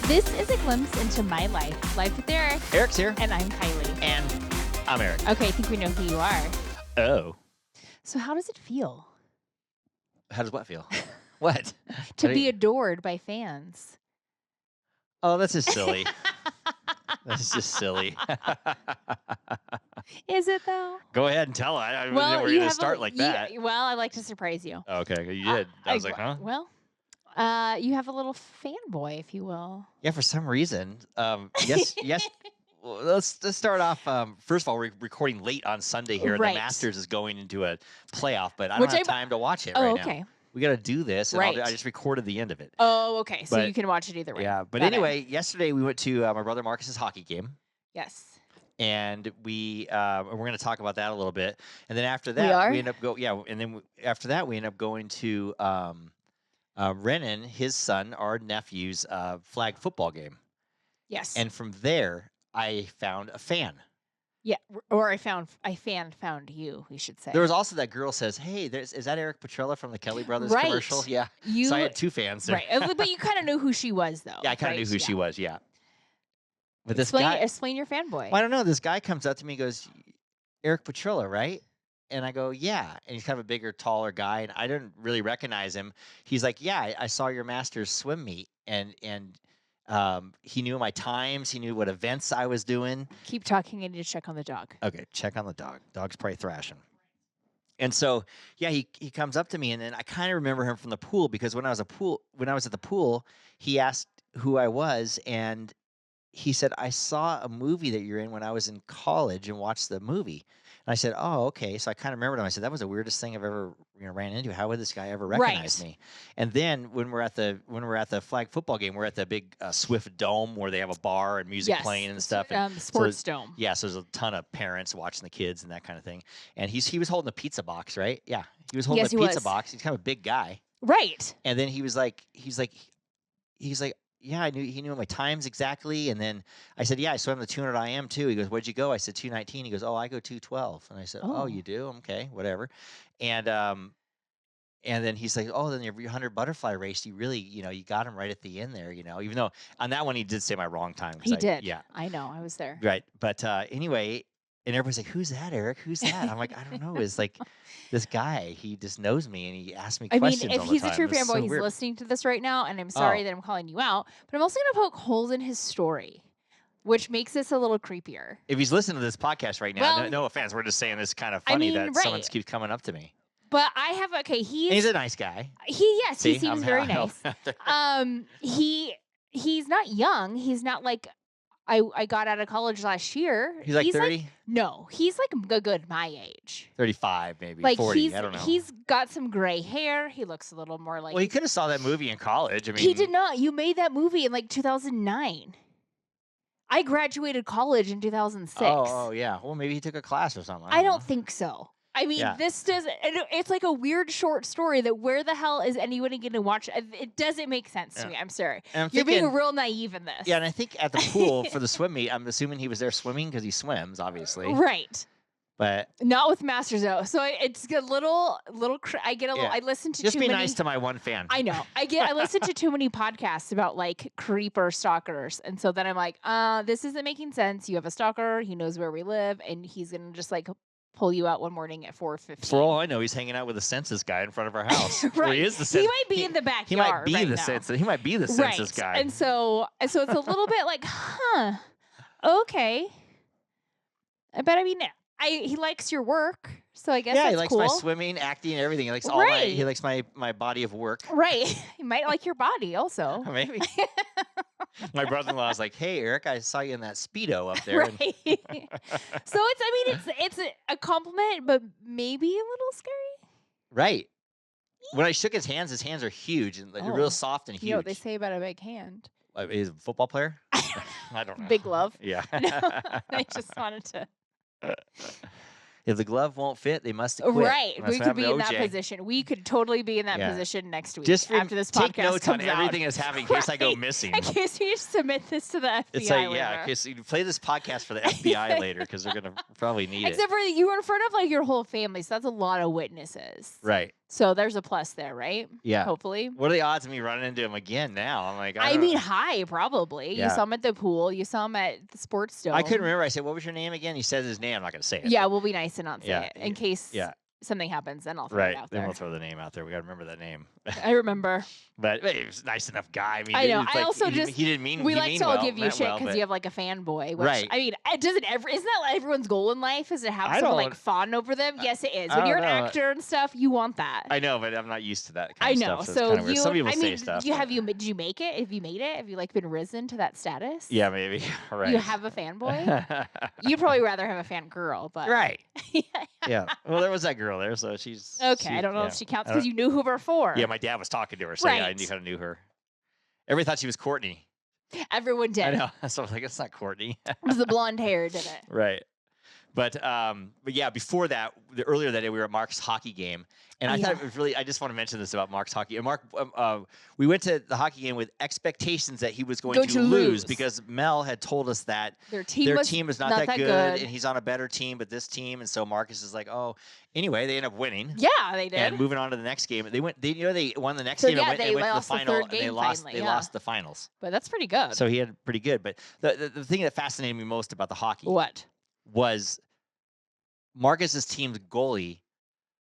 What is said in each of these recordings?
This is a glimpse into my life. Life with Eric. Eric's here. And I'm Kiley. And I'm Eric. Okay, I think we know who you are. Oh. So how does it feel How does what feel? What? to be adored by fans? Oh, that's just silly. That's just silly. Is it though? Go ahead and tell it. I didn't know we're going to start like that. Well, I like to surprise you. Okay, you did. I was like, huh? Well, you have a little fanboy, if you will. Yeah, for some reason. Yes. Well, let's start off. First of all, we're recording late on Sunday here. Right. The Masters is going into a playoff, but I don't have time to watch it right now. Okay. We got to do this, and Right. I just recorded the end of it. Oh, okay. So But- you can watch it either way. Yeah, but Got it. anyway, yesterday we went to my brother Marcus's hockey game. Yes. And we're going to talk about that a little bit. And then after that, are? we end up after that we end up going to Renan, his son, our nephew's flag football game. Yes. And from there, I found a fan. yeah, or a fan found you, we should say. There was also that girl says, "Hey, is that Eric Petrella from the Kelly Brothers Right. commercial?" Yeah. You So I had two fans there. right, but you kind of knew who she was, though. Yeah, I kind of right? knew who she was. Yeah. But this Explain your fanboy. well, I don't know. This guy comes up to me and goes, "Eric Petrella, right?" And I go, "Yeah." And he's kind of a bigger, taller guy, and I didn't really recognize him. He's like, "Yeah, I saw your Masters swim meet," and he knew my times. He knew what events I was doing. Keep talking and just check on the dog. Okay, check on the dog. Dog's probably thrashing. And so, yeah, he comes up to me, and then I kind of remember him from the pool because when I was at the pool, he asked who I was, and he said, "I saw a movie that you're in when I was in college and watched the movie." And I said, "Oh, okay." So I kind of remembered him. I said, "That was the weirdest thing I've ever ran into. How would this guy ever recognize me?" And then when we're at the flag football game, we're at the big Swift Dome where they have a bar and music playing and stuff. And Sports Dome. yeah, so there's a ton of parents watching the kids and that kind of thing. And he was holding a pizza box, right? Yeah, he was holding Yes, a he pizza was. box. He's kind of a big guy. Right. And then he's like, yeah, he knew my times exactly. And then I said, yeah, I swam the 200 IM too. He goes, where'd you go? I said 219. He goes, oh, I go 212. And I said, oh, you do? Okay, whatever. And then he's like, oh, then your 100 butterfly race, you really, you got him right at the end there, even though on that one he did say my wrong time. He did. Yeah. I know. I was there. Right. But anyway, and everybody's like, who's that, Eric? Who's that? I'm like, I don't know. It's like this guy, he just knows me and he asks me questions if all the he's time. a true It's fanboy, so he's weird. listening to this right now, and I'm sorry that I'm calling you out, but I'm also going to poke holes in his story, which makes this a little creepier. If he's listening to this podcast right now, Well, no offense, we're just saying it's kind of funny that someone right. keeps coming up to me. But I have And he's a nice guy. he See, seems very nice. He's not young. He's not like I got out of college last year. He's like 30, no, he's like a good my age. 35, maybe Like 40. I don't know. He's got some gray hair. He looks a little more like. Well, he could have saw that movie in college. I mean, he did not. You made that movie in like 2009. I graduated college in 2006. Oh, yeah. Well, maybe he took a class or something. I don't know. think so. I mean, Yeah. this doesn't. It's like a weird short story that where the hell is anybody going to watch? It doesn't make sense to me. I'm sorry. And I'm You're thinking, being real naive in this. Yeah, and I think at the pool for the swim meet, I'm assuming he was there swimming because he swims, obviously. Right. But Not with Masters though. So it's a little. I get a little. Yeah. I listen to just too be many. nice to my one fan. I know. I listen to too many podcasts about like creeper stalkers, and so then I'm like, this isn't making sense. You have a stalker. He knows where we live, and he's gonna just like pull you out one morning at 4:15. For all I know, he's hanging out with the census guy in front of our house. Right. Well, he is the He might be in the backyard. He might be right the now. census. He might be the census guy. And so it's a little bit like, huh? Okay. But I mean, he likes your work, so I guess yeah, that's he likes cool. my swimming, acting, everything. He likes all Right. he likes my body of work. Right. He might like your body also. Maybe. My brother-in-law is like, "Hey, Eric, I saw you in that Speedo up there." Right. So it's a compliment, but maybe a little scary. Right. When I shook his hands are huge and like, Oh. real soft and huge. You know what they say about a big hand. He's a football player? I don't know. Big glove. Yeah. No, I just wanted to. If the glove won't fit, they must quit. Right. That's We what could be in happened that to OJ. position. We could totally be in that Yeah. position next week Just after this take podcast notes on comes out. everything that's happening in case I go Right. missing. In case you submit this to the FBI It's like, later. yeah, because you play this podcast for the FBI later because they're going to probably need it. Except for you were in front of like your whole family, so that's a lot of witnesses. Right. So there's a plus there, right? Yeah. Hopefully. What are the odds of me running into him again now? I'm like, I don't mean, know. high, probably. You Yeah. saw him at the pool. You saw him at the sports dome. I couldn't remember. I said, what was your name again? He said his name. I'm not going to say it. Yeah, but- we'll be nice and not say Yeah, it in case yeah. something happens. Then I'll throw Right. it out Then there. we'll throw the name out there. We got to remember that name. I remember. But he was a nice enough guy. I mean, I know. it's I like, also he just didn't mean we he like mean to all well, give you meant shit well, because but- you have like a fanboy. Which, Right. I mean, it doesn't ever. Isn't that everyone's goal in life? Is to have I someone like don't- fawn over them? Yes, it is. I When you're an don't know. actor and stuff, you want that. I know, but I'm not used to that I kind know. of stuff. So it's kind of weird. you, Some people I say mean, stuff. you but- have you? Did you make it? Have you made it? Have you like been risen to that status? Yeah, maybe. Right. You have a fanboy. You'd probably rather have a fangirl, but Right. Yeah. Well, there was that girl there, so she's okay. she- I don't know yeah. if she counts I don't- because you knew who her for. Yeah, my dad was talking to her, so yeah, I Right. kind of knew her. Everybody thought she was Courtney. Everyone did. I know. So I was like, it's not Courtney. It was the blonde hair, did it? Right. But yeah, before that, earlier that day, we were at Mark's hockey game, and Oh, I thought yeah. it was really. I just want to mention this about Mark's hockey. And Mark, we went to the hockey game with expectations that he was going to lose because Mel had told us that Their team is not that good, and he's on a better team, but this team, and so Marcus is like, oh. Anyway, they end up winning. Yeah, they did. And moving on to the next game, they went. They won the next So, game. yeah, and they went to the lost the final, third and they game lost. finally, They yeah. lost the finals. But that's pretty good. So he had pretty good. But the thing that fascinated me most about the hockey What? was Marcus's team's goalie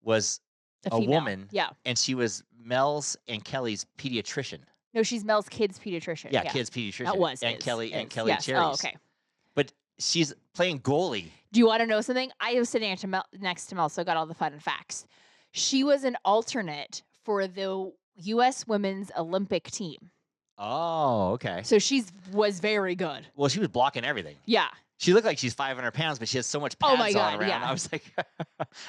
was a female. woman, Yeah. and she was Mel's and Kelly's pediatrician. No, she's Mel's kid's pediatrician. Yeah, kid's pediatrician. That was and his, Kelly and his, Kelly yes. Cherries. Oh, okay. But she's playing goalie. Do you want to know something? I was sitting next to Mel, so I got all the fun facts. She was an alternate for the U.S. Women's Olympic team. Oh, okay. So she was very good. Well, she was blocking everything. Yeah. She looked like she's 500 pounds, but she has so much pads Oh my God, on around. yeah.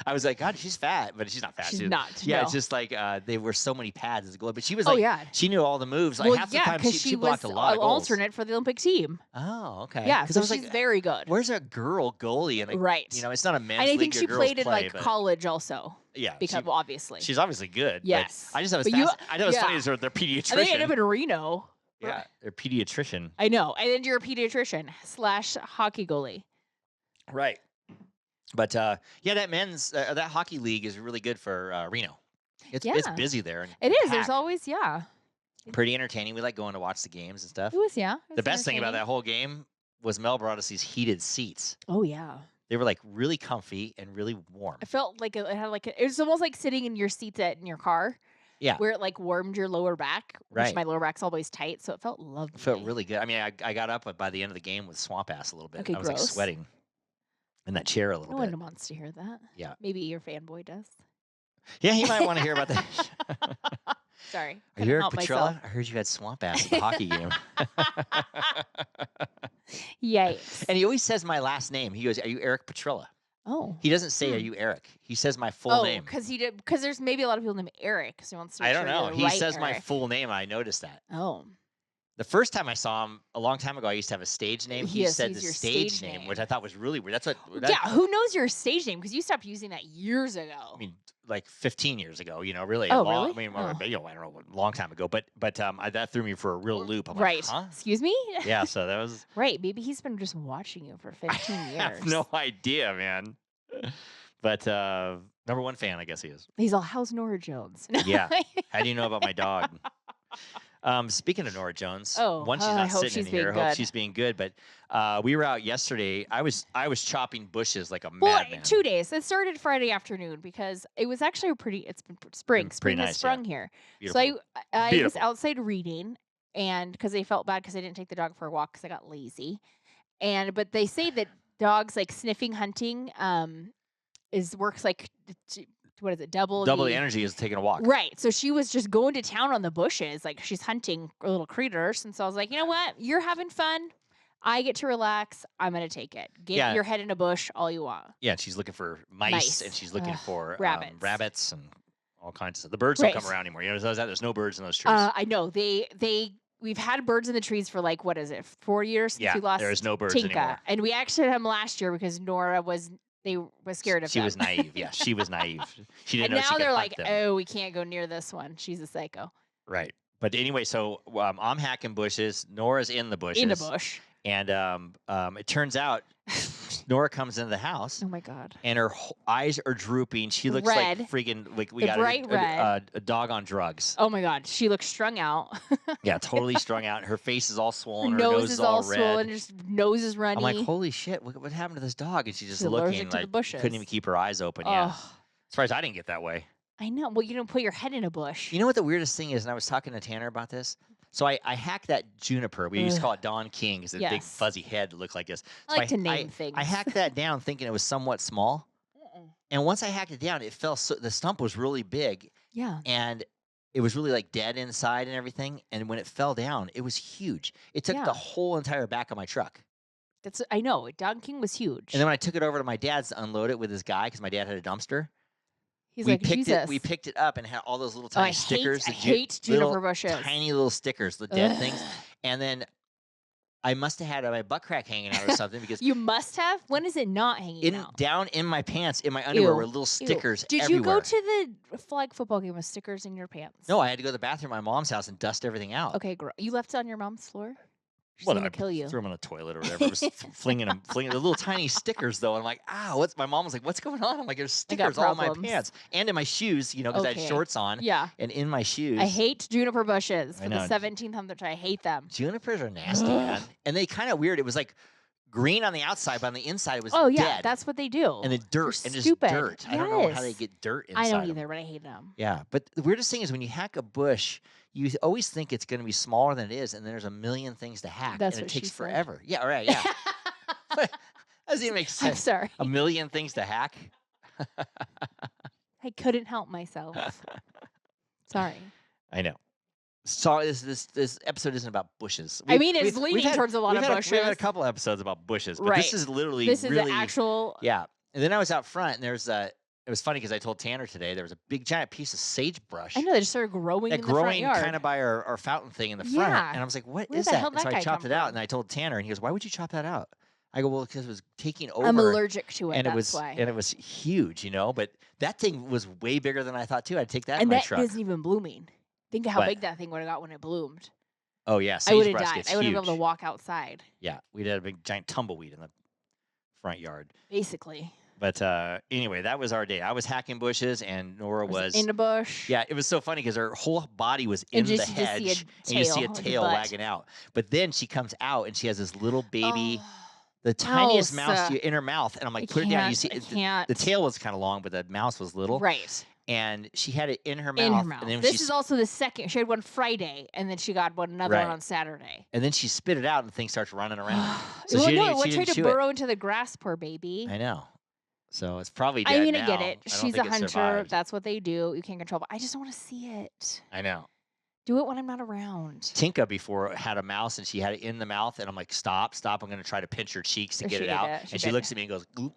I was like, God, she's fat, but she's not fat. She's not. Yeah, no. it's just like there were so many pads as a globe. But she was Oh, like, yeah. she knew all the moves. Like Well, half the yeah, time, because she blocked a was lot an of goals. alternate for the Olympic team. Oh, okay. Yeah, because so I was she's like, very good. where's a girl goalie? And Right. You know, it's not a men's And I league think or she girls played in play, like but college also. yeah, Because obviously. she's obviously good. but Yes. I just thought it But was you- I know it's funny yeah. is their pediatrician. And they ended up in Reno. yeah, their pediatrician. I know. And then you're a pediatrician / hockey goalie. Right. But yeah, that men's that hockey league is really good for Reno. It's Yeah. busy there. And It is. There's packed. always, yeah. Pretty entertaining. We like going to watch the games and stuff. It was, yeah. it The was best thing about that entertaining. whole game was Mel brought us these heated seats. Oh, yeah. They were like really comfy and really warm. I felt like it had like it was almost like sitting in your seats in your car. Yeah. Where it like warmed your lower back, which Right. my lower back's always tight, so it felt lovely. It felt really good. I mean, I got up by the end of the game with swamp ass a little bit. Okay, I was like gross. sweating in that chair a little No bit. one wants to hear that. Yeah. Maybe your fanboy does. Yeah, he might want to hear about that. Sorry. Are couldn't you Eric help Petrella? myself. I heard you had swamp ass at the hockey game. Yikes. And he always says my last name. He goes, "Are you Eric Petrella?" Oh. He doesn't say, "Are Hmm. you Eric?" He says my full Oh, name. because there's maybe a lot of people named Eric, so he wants to make I don't sure know. you're He right, says my Eric. full name. I noticed that. Oh. The first time I saw him a long time ago, I used to have a stage name. He Yes, said use the your stage stage name, name. which I thought was really weird. That's what. Yeah, who knows your stage name? Because you stopped using that years ago. I mean, like 15 years ago. You know, really. Oh, long, really? I mean, Oh. you know, I don't know, a long time ago. But that threw me for a real loop. I'm Right. like, huh? Excuse me? Yeah. So that was. Right. Maybe he's been just watching you for 15 I years. have no idea, man. But number one fan, I guess he is. He's all, how's Nora Jones? Yeah. How do you know about my dog? Speaking of Nora Jones, Oh, one, she's I not hope sitting she's in here. I being hope good. she's being good. But we were out yesterday. I was chopping bushes like a Well, madman. 2 days. It started Friday afternoon because it was actually it's been spring. Pretty Spring nice, has yeah. sprung here. Beautiful. So I was Beautiful. outside reading, and because they felt bad because I didn't take the dog for a walk because I got lazy. But they say that dogs like sniffing hunting works like what is it, double the energy is taking a walk. Right. So she was just going to town on the bushes, like she's hunting little critters. And so I was like, you know what? You're having fun. I get to relax. I'm gonna take it. Get Yeah. your head in a bush all you want. Yeah, and she's looking for mice, Mice. and she's looking Ugh, for rabbits. rabbits and all kinds of stuff. The birds Right. don't come around anymore. You know, there's no birds in those trees. I know we've had birds in the trees for like, what is it, 4 years since Yeah, we lost there is no birds Tinka. anymore. And we actually had them last year because Nora was scared of She them. was naive. Yeah, she was naive. She didn't And know she now could they're hunt like, them. oh, we can't go near this one. She's a psycho. Right. But anyway, so I'm hacking bushes. Nora's in the bushes. In the bush. And it turns out Nora comes into the house. Oh my God. And her eyes are drooping. She looks Red. like freaking like we The got bright red. a dog on drugs. Oh my God. She looks strung out. Yeah, totally strung out. Her face is all swollen. Her Her nose is is all swollen. red. Her nose is runny. I'm like, holy shit! What happened to this dog? And she's just She's allergic looking to the like bushes. couldn't even keep her eyes open. Yeah, surprised I didn't get that way. I know. Well, you don't put your head in a bush. You know what the weirdest thing is? And I was talking to Tanner about this. So I hacked that juniper. We used to call it Don King. It's a big fuzzy head that looked like this. I like to name things. I hacked that down thinking it was somewhat small. And once I hacked it down, it fell. So the stump was really big. Yeah. And it was really like dead inside and everything. And when it fell down, it was huge. It took the whole entire back of my truck. I know. Don King was huge. And then when I took it over to my dad's to unload it with his guy, because my dad had a dumpster. He's we like, picked Jesus. We picked it up and had all those little tiny stickers. I hate juniper bushes. Tiny little stickers, the dead things. And then I must have had my butt crack hanging out or something because you must have. When is it not hanging out? Down in my pants, in my underwear, were little stickers. Did everywhere. you go to the flag football game with stickers in your pants? No, I had to go to the bathroom at my mom's house and dust everything out. Okay, you left it on your mom's floor. She's Well, gonna I kill you. threw them in the toilet or whatever. I was flinging the little tiny stickers though. I'm like, what's my mom was like, what's going on? I'm like, there's stickers all in my pants and in my shoes, because I had shorts on. Yeah. And in my shoes. I hate juniper bushes for the 17th time. I hate them. Junipers are nasty, man. And they kind of weird. It was like green on the outside, but on the inside it was dead. Dead. That's what they do. And the dirt and just stupid. dirt. I don't know how they get dirt inside. I don't either, but I hate them. Yeah, but the weirdest thing is when you hack a bush, you always think it's going to be smaller than it is, and there's a million things to hack, That's and what it takes she said. forever. Yeah, right. Yeah. That doesn't even make sense. I'm sorry. A million things to hack. I couldn't help myself. Sorry. I know. Sorry, this episode isn't about bushes. It's leaning towards a lot of bushes. We've had a couple episodes about bushes, but this is literally the actual. Yeah, and then I was out front, and there's it was funny because I told Tanner today there was a big giant piece of sagebrush. I know they just started growing in the front yard. Growing kind of by our fountain thing in the front, and I was like, "What is that?" And so I chopped it out, and I told Tanner, and he goes, "Why would you chop that out?" I go, "Well, because it was taking over. I'm allergic to it. And that's why. And it was huge, But that thing was way bigger than I thought too. I'd take that in my truck. And that isn't even blooming. Think of how big that thing would have got when it bloomed. Oh yeah, I would have died. Gets I would have huge. been able to walk outside. Yeah, we'd had a big giant tumbleweed in the front yard. Basically. But anyway, that was our day. I was hacking bushes, and Nora was in a bush. Yeah, it was so funny because her whole body was in the hedge, and you see a tail wagging out. But then she comes out, and she has this little baby, the tiniest mouse in her mouth. And I'm like, put it down. You see, the tail was kind of long, but the mouse was little. Right. And she had it in her mouth. And then this is also the second. She had one Friday, and then she got another one on Saturday. And then she spit it out, and the thing starts running around. So she tried to burrow into the grass, poor baby. I know. So it's probably dead now. I get it. She's a hunter. That's what they do. You can't control. But I just don't want to see it. I know. Do it when I'm not around. Tinka before had a mouse, and she had it in the mouth, and I'm like, stop. I'm going to try to pinch her cheeks to get it out. And she looks at me and goes, "Oop,"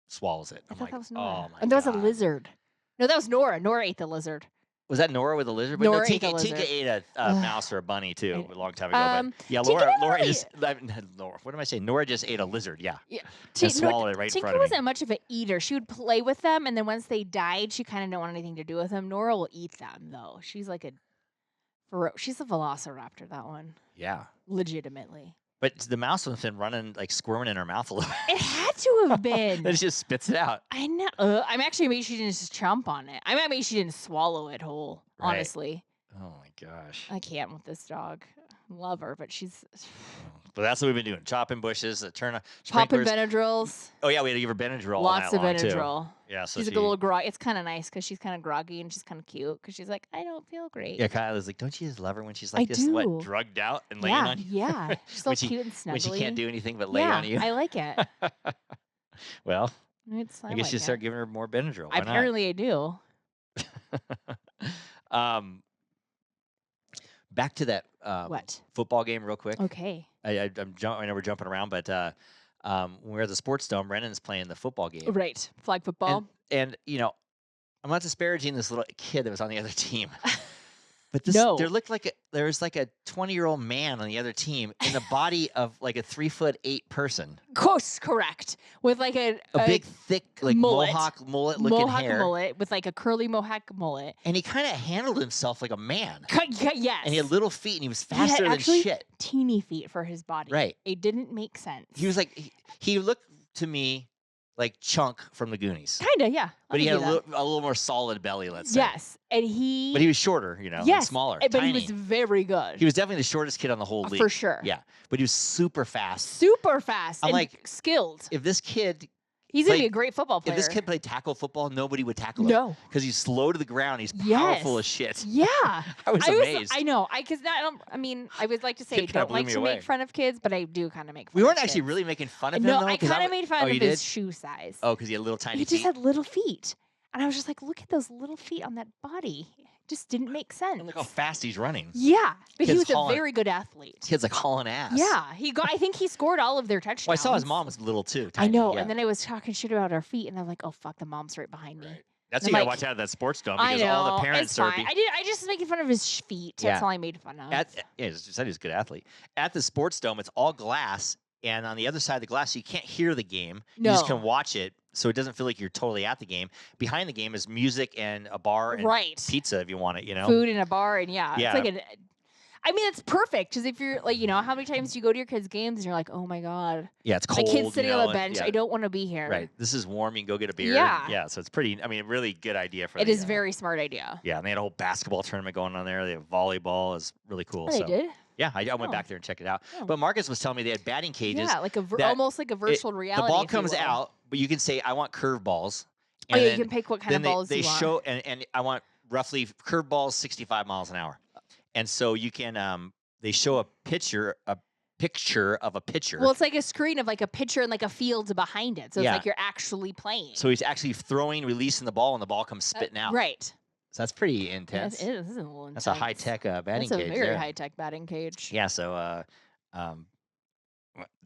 swallows it. I'm like, oh my God. And there was a lizard. No, that was Nora. Nora ate the lizard. Was that Nora with the lizard? But Nora Tinka ate a mouse or a bunny too a long time ago. But yeah, Laura just Nora. What am I saying? Nora just ate a lizard. Yeah. And swallowed it right in front of me. Tinka wasn't much of an eater. She would play with them, and then once they died, she kind of didn't want anything to do with them. Nora will eat them though. She's like she's a velociraptor. That one. Yeah. Legitimately. But the mouse was been running, like squirming in her mouth a little bit. It had to have been. Then she just spits it out. I know. I'm actually amazed she didn't just chomp on it. I'm amazed she didn't swallow it whole, honestly. Oh my gosh. I can't with this dog. Love her, but she's... But that's what we've been doing. Chopping bushes, popping Benadryls. Oh yeah, we had to give her Benadryl Lots all of night Benadryl. long, too. Yeah, so she's like a little groggy. It's kind of nice because she's kind of groggy and she's kind of cute because she's like, I don't feel great. Yeah, Kyle is like, don't you just love her when she's like this, what, drugged out and laying on you? Yeah, she's so cute and snuggly. When she can't do anything but lay on you. I like it. Well, I guess you start giving her more Benadryl. Why Apparently, I do. Back to that football game real quick. Okay. I know we're jumping around, but when we're at the sports dome, Brennan's playing the football game. Right. Flag football. And I'm not disparaging this little kid that was on the other team. But there was like a 20-year-old man on the other team in the body of like a 3'8" person. Correct. With like a big, thick, like mohawk mullet looking hair. Mullet with like a curly mohawk mullet. And he kind of handled himself like a man. Yes. And he had little feet, and he was faster than shit. Teeny feet for his body. Right. It didn't make sense. He was like he looked to me like Chunk from the Goonies. Kinda, yeah. But he had a little more solid belly, let's say. Yes, and But he was shorter, you know, and smaller, but tiny. he was very good. He was definitely the shortest kid on the whole league. For sure. Yeah, but he was super fast. Super fast I'm and like, skilled. If this kid He's going to be a great football player. If this kid played tackle football, nobody would tackle him. No. Because he's slow to the ground. He's powerful as shit. Yeah. I was amazed. I know. I mean, I would like to say I don't like to make fun of kids, but I do kind of make fun of kids. We weren't actually really making fun of him, though. No, I kind of made fun of his shoe size. Oh, because he had little tiny feet? He just had little feet. And I was just like, look at those little feet on that body. It just didn't make sense. And look how fast he's running. Yeah. But he was a very good athlete. Kid's like hauling ass. Yeah. I think he scored all of their touchdowns. Well, I saw his mom was little too. I know. Yeah. And then I was talking shit about our feet, and I'm like, oh, fuck, the mom's right behind me. Right. That's what you gotta watch out of that sports dome because all the parents are. I just was making fun of his feet. That's all I made fun of. He said he was a good athlete. At the sports dome, it's all glass, and on the other side of the glass, you can't hear the game. No. You just can watch it, so it doesn't feel like you're totally at the game. Behind the game is music and a bar and pizza if you want it. You know, food and a bar and it's like I mean, it's perfect because if you're like, how many times do you go to your kids' games and you're like, oh my God. Yeah, it's cold. My kid's sitting on the bench. I don't want to be here. Right. This is warm. You can go get a beer. Yeah. Yeah. So it's pretty, really good idea for it. It is very smart idea. Yeah. And they had a whole basketball tournament going on there. They have volleyball. It's really cool. Oh, they did? Yeah. I went back there and checked it out. Oh. But Marcus was telling me they had batting cages. Yeah, like almost like a virtual reality. The ball comes out, but you can say, I want curve balls. And you can pick what kind of balls you want. They show, and I want roughly curve balls 65 miles an hour. And so you can, they show a picture of a pitcher. Well, it's like a screen of like a pitcher and like a field behind it. So it's like you're actually playing. So he's actually releasing the ball, and the ball comes spitting out. Right. So that's pretty intense. It is. This is a little intense. That's a high-tech batting cage. That's a very high-tech batting cage. Yeah, so that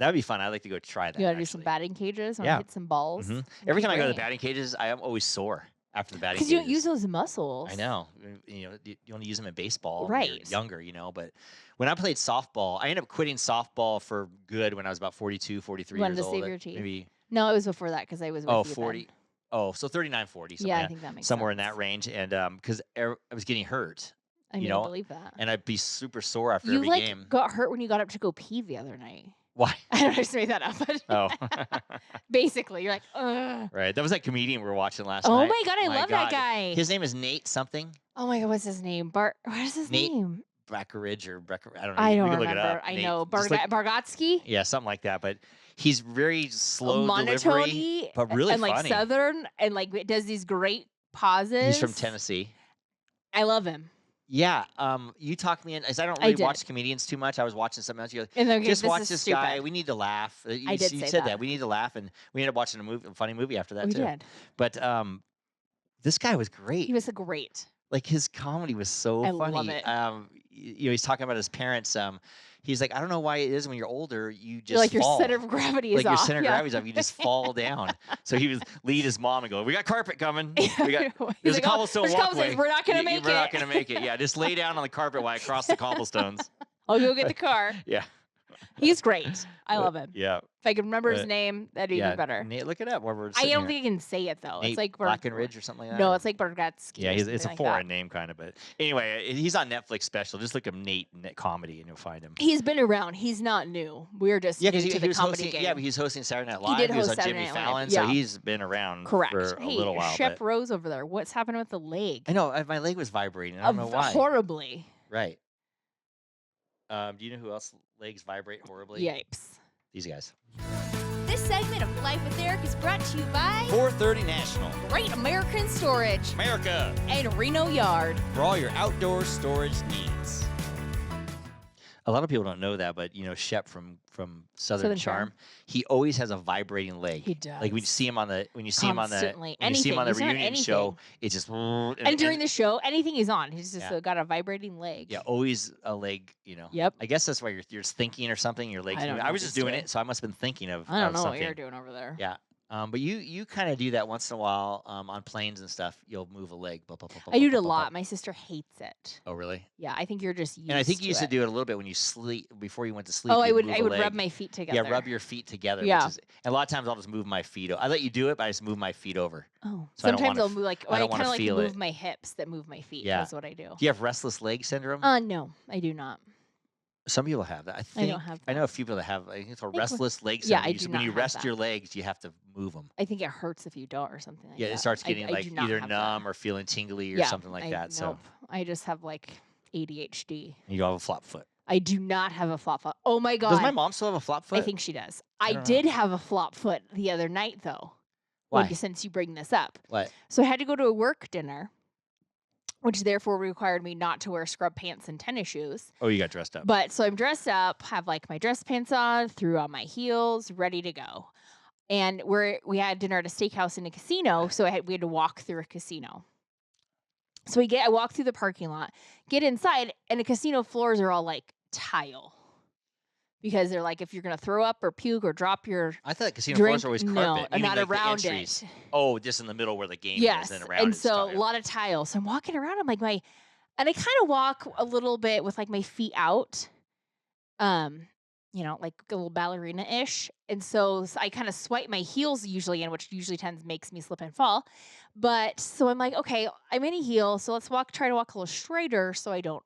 would be fun. I'd like to go try that. You got to do some batting cages. Hit some balls. Mm-hmm. Every time I go to the batting cages, I am always sore after the batting cages. Because you don't use those muscles. I know. You only use them in baseball when you're younger, But when I played softball, I ended up quitting softball for good when I was about 42, 43 years old. You wanted to save your teeth? Maybe. No, it was before that because I was with you 40. Then. Oh, so 39, 40. Yeah, I think that makes somewhere sense. in that range. And because I was getting hurt. I believe that. And I'd be super sore after every game. You got hurt when you got up to go pee the other night. Why? I don't know, I just made that up. But basically, you're like, ugh. Right. That was that comedian we were watching last night. Oh my God, I love that guy. His name is Nate something. Oh my God, what's his name? What is his name? Breckeridge or I don't know. I don't remember. Look it up. I know. Bargatsky? Yeah, something like that. But he's very slow delivery, but really and funny. And like Southern, and like it does these great pauses. He's from Tennessee. I love him. Yeah, you talked me in. I don't really watch comedians too much. I was watching something else. You're like, just watch this guy. We need to laugh. You said that. We need to laugh, and we ended up watching a funny movie after that too. We did. But this guy was great. He was great. Like his comedy was so funny. I love it. He's talking about his parents. He's like, I don't know why it is when you're older, you just like fall. Your center of gravity is off. Your center of gravity's off. You just fall down. So he would lead his mom and go, we got carpet coming. There's a cobblestone walkway. We're not going to make it. We're not going to make it. Yeah, just lay down on the carpet while I cross the cobblestones. I'll go get the car. Yeah. He's great. I love him. Yeah. If I could remember his name, that'd be even better. Nate, look it up. I don't think I can say it though. Nate it's like Blackenridge or something like that. No, it's like Bargatsky. Yeah, it's a foreign name kind of. But anyway, he's on Netflix special. Just look up Nate comedy and you'll find him. He's been around. He's not new. We're just new to the comedy game. Yeah, but he's hosting Saturday Night Live. He did host on Saturday Jimmy Night Fallon, Live. so he's been around for a little while. Shep Rose over there. What's happening with the leg? I know. My leg was vibrating. I don't know why. Horribly. Right. Do you know who else legs vibrate horribly? Yipes. These guys. This segment of Life with Eric is brought to you by 430 National. Great American Storage. America. And Reno Yard. For all your outdoor storage needs. A lot of people don't know that, but Shep from Southern Charm, he always has a vibrating leg. He does. Like when you see him on the Constantly. reunion show, it's just and during the show, anything he's on, he's just got a vibrating leg. Yeah, always a leg. Yep. I guess that's why you're thinking or something. Your legs. I was just doing it, so I must have been thinking of. I don't know something. what you're doing over there. Yeah. But you kind of do that once in a while on planes and stuff. You'll move a leg. I do it a lot. My sister hates it. Oh, really? Yeah, I think you're just used And I think you used to do it a little bit when you sleep, before you went to sleep. Oh, I would rub my feet together. Yeah, rub your feet together. Yeah. And a lot of times I'll just move my feet. I let you do it, but I just move my feet over. Oh. So sometimes I'll move I kind of feel move my hips that move my feet. Yeah. That's what I do. Do you have restless leg syndrome? No, I do not. Some people have that. I don't have I know that. a few people that have. I think it's called think restless leg yeah, syndrome. I do When not you have rest that. your legs, you have to move them. I think it hurts if you don't or something like Yeah, that. it starts getting I like do not either have numb that. or feeling tingly or Yeah, something like that. So Nope. I just have like ADHD. you don't have a flop foot. I do not have a flop foot. Oh my God. Does my mom still have a flop foot? I think she does. I I don't did know. have a flop foot the other night though. Why? Since you bring this up. What? So I had to go to a work dinner, which therefore required me not to wear scrub pants and tennis shoes. Oh, you got dressed up. But so I'm dressed up, have like my dress pants on, threw on my heels, ready to go. And we had dinner at a steakhouse in a casino, so we had to walk through a casino. So I walk through the parking lot, get inside, and the casino floors are all like tile. Because they're like, if you're gonna throw up or puke or drop your I thought casino drink, floors are always no, carpet. You mean not like the around entries? it. Oh, just in the middle where the game Yes, is, and around and it's so tile. a lot of tile. So I'm walking around. I'm like and I kind of walk a little bit with like my feet out, like a little ballerina-ish. And so I kind of swipe my heels usually in, which usually makes me slip and fall. But so I'm like, okay, I'm in a heel, so let's try to walk a little straighter so I don't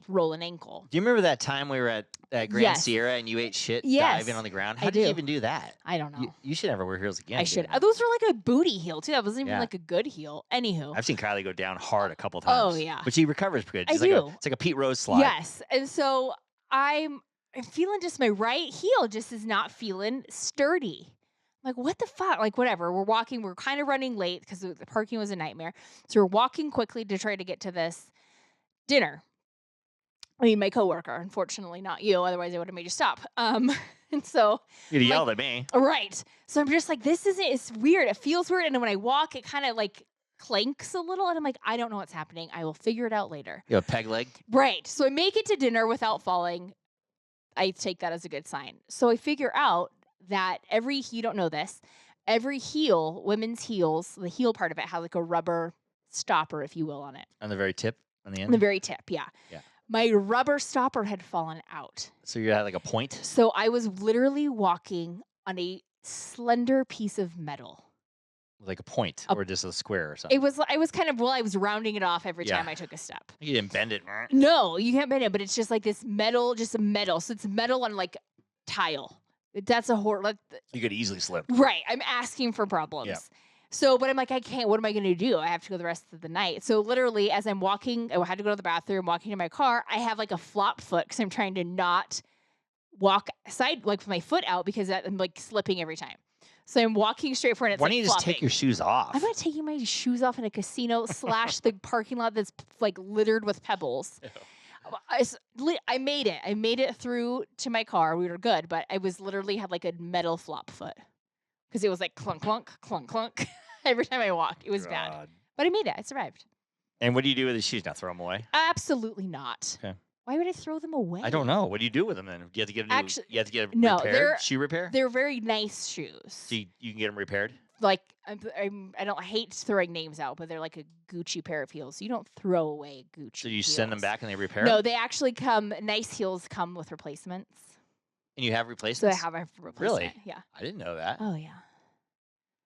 roll an ankle. Do you remember that time we were at Grand Yes. Sierra and you ate shit Yes, diving on the ground? I How did you do. even do that? I don't know. You should never wear heels again. I should. dude. Those were like a booty heel too. That wasn't even Yeah. like a good heel. Anywho. I've seen Kylie go down hard a couple times. Oh, yeah. But she recovers good. I It's do. It's like a Pete Rose slide. Yes. And so I'm feeling just my right heel just is not feeling sturdy. I'm like, what the fuck? Like, whatever. We're walking. We're kind of running late because the parking was a nightmare. So we're walking quickly to try to get to this dinner. I mean, my coworker, unfortunately, not you. Otherwise, I would have made you stop. And so You'd have yelled at me. right. So I'm just like, this isn't. It's weird. It feels weird. And then when I walk, it kind of like clanks a little, and I'm like, I don't know what's happening. I will figure it out later. You have a peg leg? Right. So I make it to dinner without falling. I take that as a good sign. So I figure out that you don't know this, every heel, women's heels, the heel part of it has like a rubber stopper, if you will, on it. On the very tip? On the end? On the very tip, yeah. Yeah. My rubber stopper had fallen out. So you had like a point? So I was literally walking on a slender piece of metal. Like a point or just a square or something? I was rounding it off every time I took a step. You didn't bend it. No, you can't bend it, but it's just like this metal, just a metal. So it's metal on like tile. That's a horror. You could easily slip. Right. I'm asking for problems. Yeah. So, but I'm like, I can't. What am I going to do? I have to go the rest of the night. So literally, as I'm walking, I had to go to the bathroom, walking to my car, I have like a flop foot because I'm trying to not walk with my foot out because I'm like slipping every time. So I'm walking straight for it. It's Why like don't you just flopping. take your shoes off? I'm not taking my shoes off in a casino / the parking lot that's like littered with pebbles. I made it. I made it through to my car. We were good, but I was literally had like a metal flop foot because it was like clunk, clunk, clunk, clunk every time I walked. It was bad, but I made it. I survived. And what do you do with the shoes now? Throw them away? Absolutely not. Okay. Why would I throw them away? I don't know. What do you do with them then? You have to get a new, you have to get a no, repaired shoe repair? They're very nice shoes. So you can get them repaired? Like I hate throwing names out, but they're like a Gucci pair of heels. You don't throw away Gucci. So you heels. send them back and they repair? No, they actually come. Nice heels come with replacements. And you have replacements? So I have a replacement. Really? Yeah. I didn't know that. Oh yeah.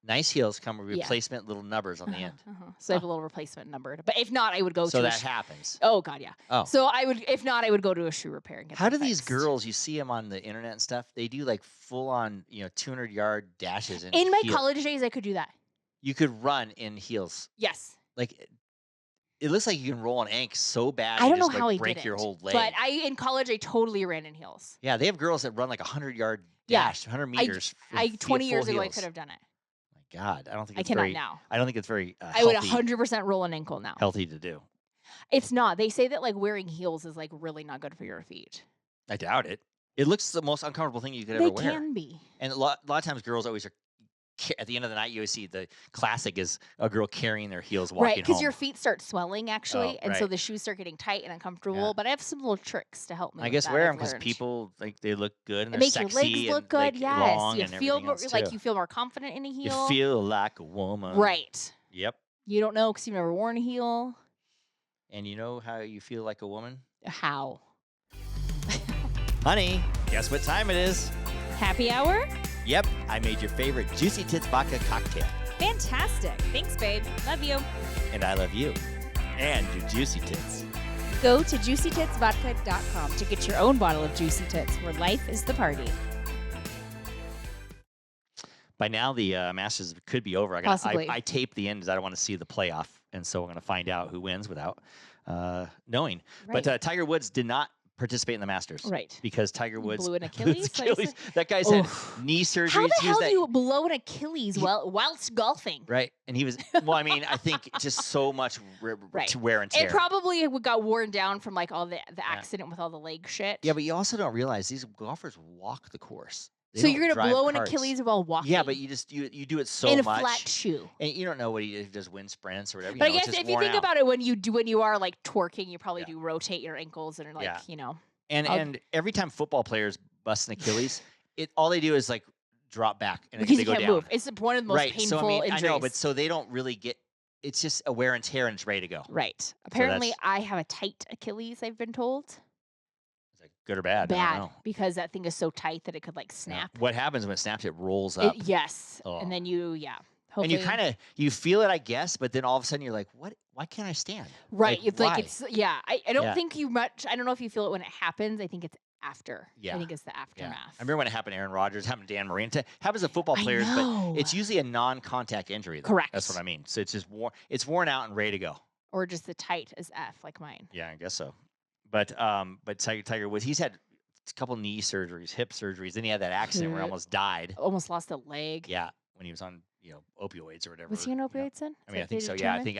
Nice heels come with replacement little nubbers on the end. So I have a little replacement number. But if not, I would go to. So that happens. Oh God, yeah. Oh. So if not, I would go to a shoe repair and get. How do them these fixed. girls? You see them on the internet and stuff. They do like full on, 200-yard dashes In my college days, I could do that. You could run in heels. Yes. Like it looks like you can roll an ankle so bad. I don't you know just, how like, I break did your it, whole leg. but in college I totally ran in heels. Yeah, they have girls that run like 100-yard Yeah. dash, 100 meters. 20 years ago I heels. could have done it. My God, I don't think I it's cannot very. now. I don't think it's very. I would 100% roll an ankle now. Healthy to do. It's not. They say that like wearing heels is like really not good for your feet. I doubt it. It looks the most uncomfortable thing you could ever wear. They can be. And a lot of times girls always are. At the end of the night, you always see the classic is a girl carrying their heels walking Right, because home. your feet start swelling actually, and so right. the shoes start getting tight and uncomfortable. Yeah. But I have some little tricks to help me. I with guess that, wear I've them because learned. people like they look good and It they're makes your sexy legs look and good. like, Yes, long you and feel everything more else, like too. you feel more confident in a heel. You feel like a woman. Right. Yep. You don't know because you've never worn a heel. And you know how you feel like a woman? How? Honey, guess what time it is? Happy hour? Yep, I made your favorite Juicy Tits Vodka cocktail. Fantastic. Thanks, babe. Love you. And I love you. And your Juicy Tits. Go to juicytitsvodka.com to get your own bottle of Juicy Tits, where life is the party. By now, the Masters could be over. Possibly. I taped the end because I don't want to see the playoff, and so we're going to find out who wins without knowing. Right. But Tiger Woods did not participate in the Masters. Right. Because Tiger Woods blew an Achilles. That guy's had knee surgery. How the hell do you blow an Achilles whilst golfing? Right. And he was, well, I mean, I think just so much wear and tear. It probably got worn down from like all the accident with all the leg shit. Yeah, but you also don't realize these golfers walk the course. So you're gonna blow an Achilles while walking? Yeah, but you do it so much in a much. flat shoe, and you don't know what he does, wind sprints or whatever. But I guess if you think about it, when you are like twerking, you probably do rotate your ankles and like And every time football players bust an Achilles, all they do is like drop back and because they you go can't down. Move. It's one of the most painful so, injuries. I know, but so they don't really get. It's just a wear and tear, and it's ready to go. Right. Apparently, I have a tight Achilles. I've been told. Good or bad? Bad, because that thing is so tight that it could like snap. Yeah. What happens when it snaps? It rolls up. Yes, and then hopefully. And you feel it, I guess, but then all of a sudden you're like, what? Why can't I stand? Right. Like, it's I don't think you much. I don't know if you feel it when it happens. I think it's after. Yeah. I think it's the aftermath. Yeah. I remember when it happened to Aaron Rodgers, happened to Dan Marino. It happens to football players, but it's usually a non-contact injury. Though. Correct. That's what I mean. So it's just worn out and ready to go. Or just the tight as F, like mine. Yeah, I guess so. But Tiger Woods, he's had a couple knee surgeries, hip surgeries. Then he had that accident where he almost died. Almost lost a leg. Yeah, when he was on opioids or whatever. Was he on opioids then? I mean, I think so. Yeah, I think.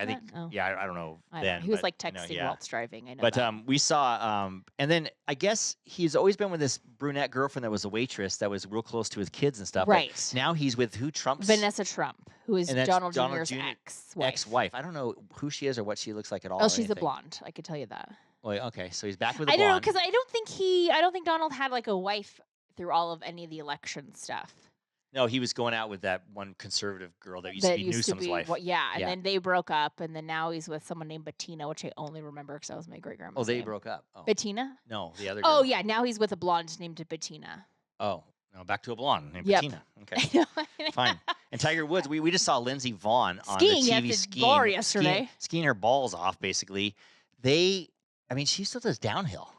Yeah, I don't know. Then he was like texting whilst driving. I know. But we saw, and then I guess he's always been with this brunette girlfriend that was a waitress that was real close to his kids and stuff. Right. But now he's with who? Trump's Vanessa Trump, who is Donald Jr.'s ex-wife. I don't know who she is or what she looks like at all. Oh, she's a blonde. I could tell you that. Well, okay, so he's back with a blonde. I don't know because I don't think Donald had like a wife through all of any of the election stuff. No, he was going out with that one conservative girl that used to be Newsom's wife. And then they broke up, and then now he's with someone named Bettina, which I only remember because that was my great-grandma's Oh, they name. broke up? Oh. Bettina? No, the other girl. Oh, yeah, now he's with a blonde named Bettina. Oh, no, back to a blonde named Bettina. Okay, fine. And Tiger Woods, we just saw Lindsey Vonn on the TV skiing yesterday. Skiing her balls off, basically. She still does downhill.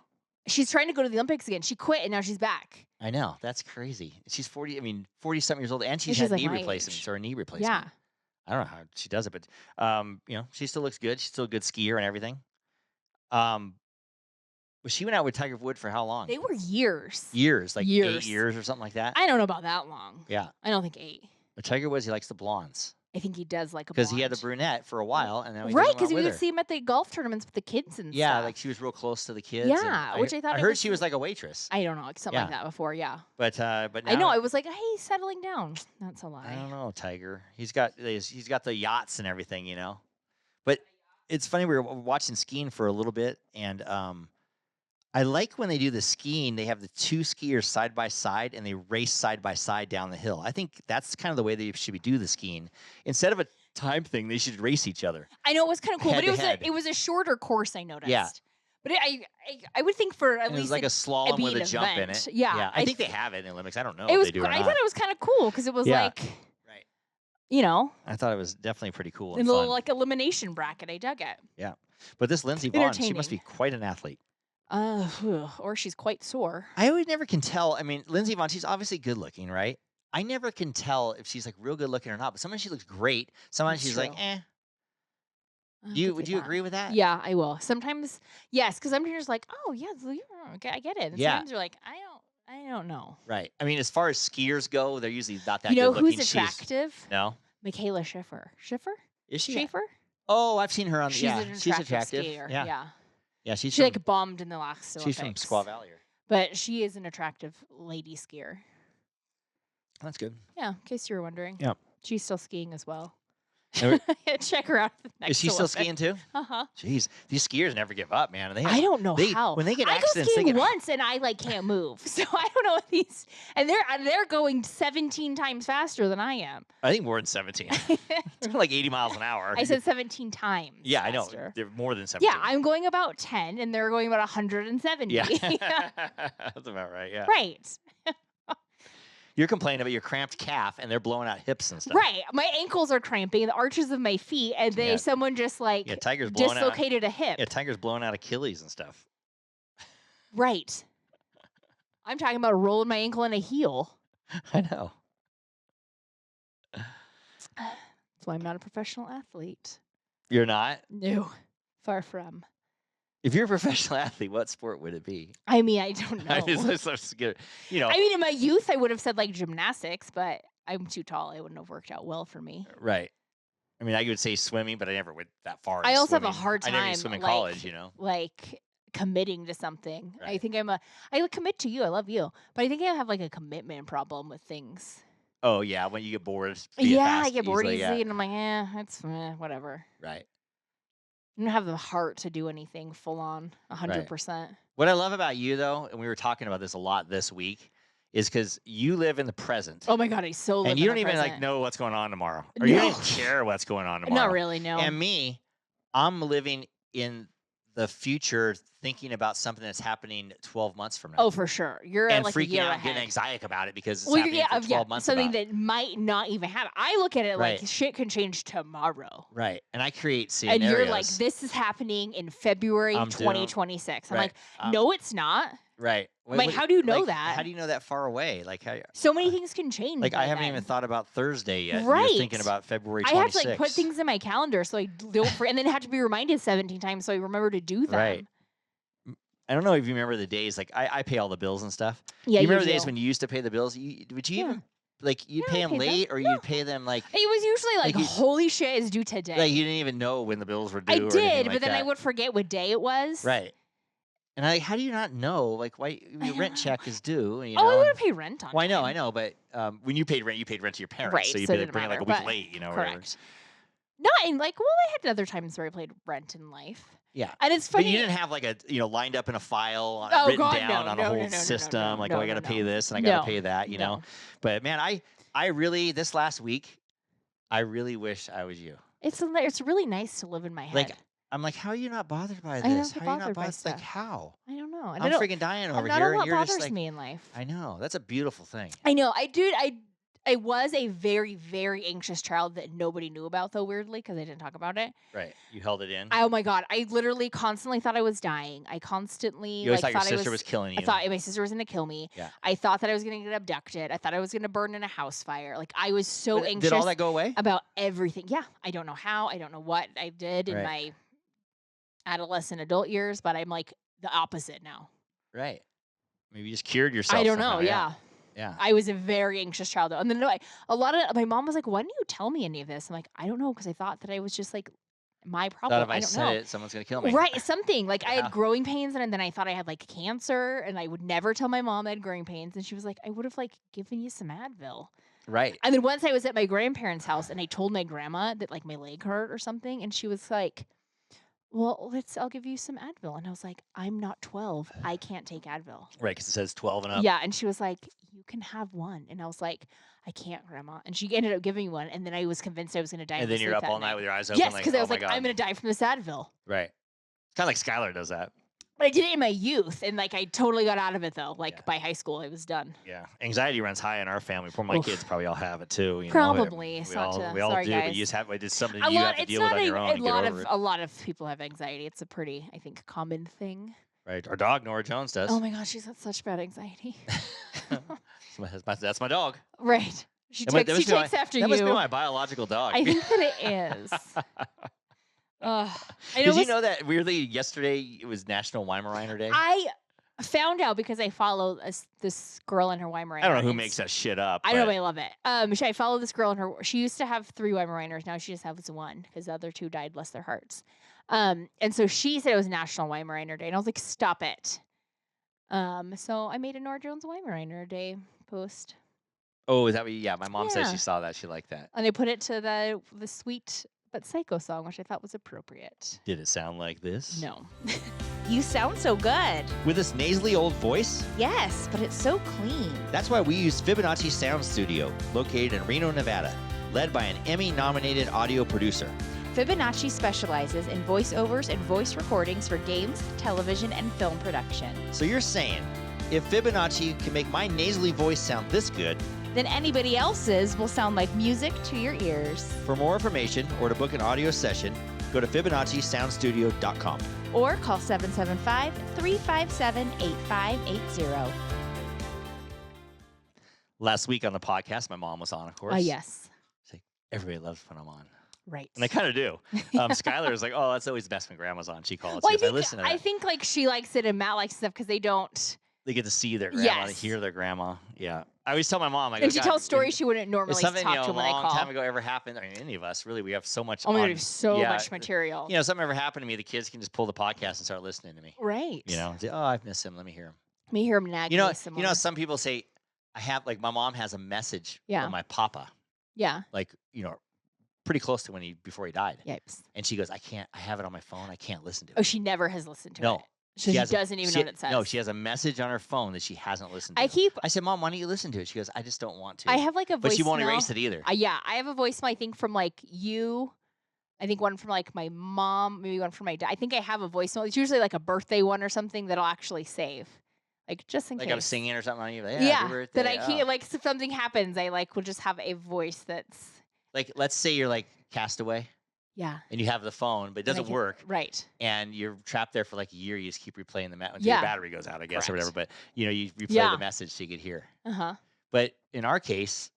She's trying to go to the Olympics again. She quit, and now she's back. I know. That's crazy. She's 40-something years old, and she's had knee replacements or a knee replacement. Yeah. I don't know how she does it, but, she still looks good. She's still a good skier and everything. Well, she went out with Tiger Woods for how long? They were years. Years, like 8 years or something like that? I don't know about that long. Yeah. I don't think 8. But Tiger Woods, he likes the blondes. I think he does like a blonde. Because he had the brunette for a while, and now he's right, because you could see him at the golf tournaments with the kids and stuff. Yeah, like she was real close to the kids. Yeah, which I thought I heard she was like a waitress. I don't know, something like that before. Yeah. But now, I know. I was like, hey, he's settling down. That's a lie. I don't know, Tiger. He's got the yachts and everything, But it's funny. We were watching skiing for a little bit, and I like when they do the skiing, they have the two skiers side by side and they race side by side down the hill. I think that's kind of the way they should do the skiing. Instead of a time thing, they should race each other. I know, it was kind of cool, but it was a shorter course, I noticed. Yeah. But I would think for at least it was like a slalom with a jump in it. Yeah. I think they have it in the Olympics. I don't know if they do or not. I thought it was kind of cool because it was like, right. I thought it was definitely pretty cool and a fun. little like elimination bracket. I dug it. Yeah. But this Lindsey Vonn, she must be quite an athlete. Or she's quite sore. I always never can tell. I mean, Lindsey Vonn, she's obviously good looking, right? I never can tell if she's like real good looking or not. But sometimes she looks great. Sometimes she's like, eh. Would you agree with that? Yeah, I will. Sometimes, yes, because sometimes you're just like, oh yeah, I get it. And sometimes you're like, I don't know. Right. I mean, as far as skiers go, they're usually not that good looking. You know who's attractive? No. Michaela Schiffer. Schiffer? Is she? Schaefer? Oh, I've seen her on. She's an attractive skier. Yeah. Yeah, she like bombed in the last Olympics. She's from Squaw Valley. But she is an attractive lady skier. That's good. Yeah, in case you were wondering. Yeah. She's still skiing as well. And Check her out. Is she still skiing too? Uh-huh. Jeez, these skiers never give up, man. I don't know how. When they get accidents, I go skiing once and I can't move. So I don't know what these. And they're going 17 times faster than I am. I think more than 17. They're like 80 miles an hour. I said 17 times. Yeah, faster. I know. They're more than 17. Yeah, I'm going about 10 and they're going about 170. Yeah. That's about right. Yeah. Right. You're complaining about your cramped calf, and they're blowing out hips and stuff. Right. My ankles are cramping, the arches of my feet, and Yeah. someone just like Tiger's blowing out. dislocated a hip. Yeah, Tiger's blowing out Achilles and stuff. Right. I'm talking about rolling my ankle in a heel. I know. That's why I'm not a professional athlete. You're not? No. Far from. If you're a professional athlete, what sport would it be? I mean, I don't know. I mean, in my youth, I would have said like gymnastics, but I'm too tall. It wouldn't have worked out well for me. Right. I mean, I would say swimming, but I never went that far. I also swimming. have a hard time. I never even swim in college, Like committing to something. Right. I think I commit to you. I love you. But I think I have like a commitment problem with things. Oh, yeah. When you get bored. I get bored easily, easy. And I'm like, it's whatever. Right. I don't have the heart to do anything full on 100%. What I love about you, though, and we were talking about this a lot this week, is because you live in the present. Oh my God, I so live and you in don't the even present. like know what's going on tomorrow, or you don't even care what's going on tomorrow. Not really, no. And me, I'm living in the future, thinking about something that's happening 12 months from now. Oh, for sure. You're and like freaking a year out, ahead. getting anxiety about it because it's happening for 12 months. Something that might not even happen. I look at it like Right. shit can change tomorrow. Right. And I create scenarios. And you're like, this is happening in February I'm 2026. I'm Right. like, no, it's not. Right. Like, how do you know like, that? How do you know that far away? Like, how, So many things can change. like by I haven't then. even thought about Thursday yet. Right. You're thinking about February 26th. I have to like put things in my calendar so I don't and then have to be reminded 17 times so I remember to do them. Right. I don't know if you remember the days, like I pay all the bills and stuff. Yeah, you remember the do. days when you used to pay the bills? Would you Yeah. even, like, you'd Yeah, pay I them paid them. late or you'd pay them like It was usually like, you- holy shit, it's due today. like you didn't even know when the bills were due I or anything did, like but then I that. would forget what day it was. Right. And how do you not know? Like, why your rent check is due? You Oh, I know? would have paid rent on Well, time. I know, but when you paid rent to your parents, Right, so you so it paid didn't bring it like a matter, week but- late, or whatever. Correct. No, and like, well, I had other times where I played rent in life. Yeah. And it's funny. But you didn't have like a lined up in a file, Oh, written God, down no, on no, a whole no, no, no, system. no, like, no, oh, I got to no, pay no. this and I got to No, pay that, you know. no. But man, I really this last week, I really wish I was you. It's really nice to live in my head. Like, I'm like, how are you not bothered by I don't this? get How are you not bothered by bothered? Like, stuff. how? I don't know. I'm freaking dying over not here, a lot and you're bothers just like, me in life. I know. That's a beautiful thing. I know. I was a very, very anxious child that nobody knew about, though, weirdly, because I didn't talk about it. Right. You held it in. Oh my God. I literally constantly thought I was dying. I constantly You always thought your thought sister was killing you. I thought my sister was going to kill me. Yeah. I thought that I was going to get abducted. I thought I was going to burn in a house fire. Like, I was so But anxious Did all that go away? about everything. Yeah. I don't know how. I don't know what I did in Right. my adolescent adult years, but I'm like the opposite now. Right. Maybe you just cured yourself. I don't somehow, know. Yeah. Yeah. I was a very anxious child. And then a lot of my mom was like, why didn't you tell me any of this? I'm like, I don't know. Because I thought that I was just like my problem. Thought if I don't said know. it, someone's gonna kill me. Right. Something like I Yeah. had growing pains and then I thought I had like cancer and I would never tell my mom I had growing pains. And she was like, I would have like given you some Advil. Right. And then once I was at my grandparents' house and I told my grandma that like my leg hurt or something. And she was like, well, I'll give you some Advil. And I was like, I'm not 12. I can't take Advil. Right. Because it says 12 and up. Yeah. And she was like, you can have one. And I was like, I can't, Grandma. And she ended up giving me one. And then I was convinced I was going to die. And in then my you're sleep up that all night with your eyes open. Yes, like, because I was oh my like, God. I'm going to die from this Advil. Right. Kind of like Skylar does that. But I did it in my youth. And like, I totally got out of it though. Like Yeah. by high school, I was done. Yeah. Anxiety runs high in our family. Poor my Oof. kids probably all have it too. You know? Probably. We It's not all, to- we all sorry, do, but guys. you just have it's something A you lot, have to it's deal with not on your own and get over it. a lot of people have anxiety. It's a pretty, I think, common thing. Right. Our dog, Nora Jones, does. Oh my gosh, she's got such bad anxiety. That's my dog. Right. She That must takes be my- after That you. must be my biological dog. I think that it is. I Did know you know that weirdly yesterday it was National Weimaraner Day? I found out because I follow this girl in her Weimaraner. I don't know who and makes that shit up. I know, but- but I love it. I follow this girl in her. She used to have 3 Weimaraners. Now she just has 1 because the other 2 died, bless their hearts. And so she said it was National Weimaraner Day, and I was like, stop it. So I made a Nora Jones Weimaraner Day post, Oh, is that what yeah, my mom said Yeah. she saw that. She liked that. and I put it to the sweet but psycho song, which I thought was appropriate. Did it sound like this? No. You sound so good. With this nasally old voice? Yes, but it's so clean. That's why we use Fibonacci Sound Studio, located in Reno, Nevada, led by an Emmy-nominated audio producer. Fibonacci specializes in voiceovers and voice recordings for games, television, and film production. So you're saying, if Fibonacci can make my nasally voice sound this good, then anybody else's will sound like music to your ears. For more information or to book an audio session, go to FibonacciSoundStudio.com. Or call 775-357-8580. Last week on the podcast, my mom was on, of course. Oh, yes. She's like, everybody loves when I'm on. Right. And I kind of do. Skylar was like, "Oh, that's always best when Grandma's on." She calls. Well, She goes, I listen to that. I think like she likes it and Matt likes stuff because they don't. They get to see their grandma, Yes. to hear their grandma. Yeah. I always tell my mom, I go, And she "God, tells stories she wouldn't if normally talk something, to a when I long call. time ago ever happened, I mean, any of us, really, we have so much Oh my God, on- we have so yeah, much material. You know, something ever happened to me, the kids can just pull the podcast and start listening to me. Right. You know, and say, "Oh, I've missed him. Let me hear him." Let me hear him nag You know, me some you know, more. some people say, I have, like, my mom has a message Yeah. from my papa, Yeah. like, pretty close to before he died. Yipes. And she goes, I have it on my phone. I can't listen to it. Oh, she never has listened to No. it. So she doesn't even know what it says. No, she has a message on her phone that she hasn't listened to. I said, Mom, why don't you listen to it? She goes, I just don't want to. I have like a voicemail. But she won't erase it either. Yeah, I have a voicemail, I think, from like you. I think one from like my mom, maybe one from my dad. I think I have a voicemail. It's usually like a birthday one or something that I'll actually save. Like just in Like case. I'm singing or something on you. Like, Yeah. happy birthday. That I can't, Oh. like if something happens, I like will just have a voice that's. Like, let's say you're like Castaway Yeah. and you have the phone, but it doesn't work. Right. And you're trapped there for like a year. You just keep replaying the until Yeah. your battery goes out, I guess, or whatever. Correct. But, you replay Yeah. the message so you could hear. Uh-huh. But in our case,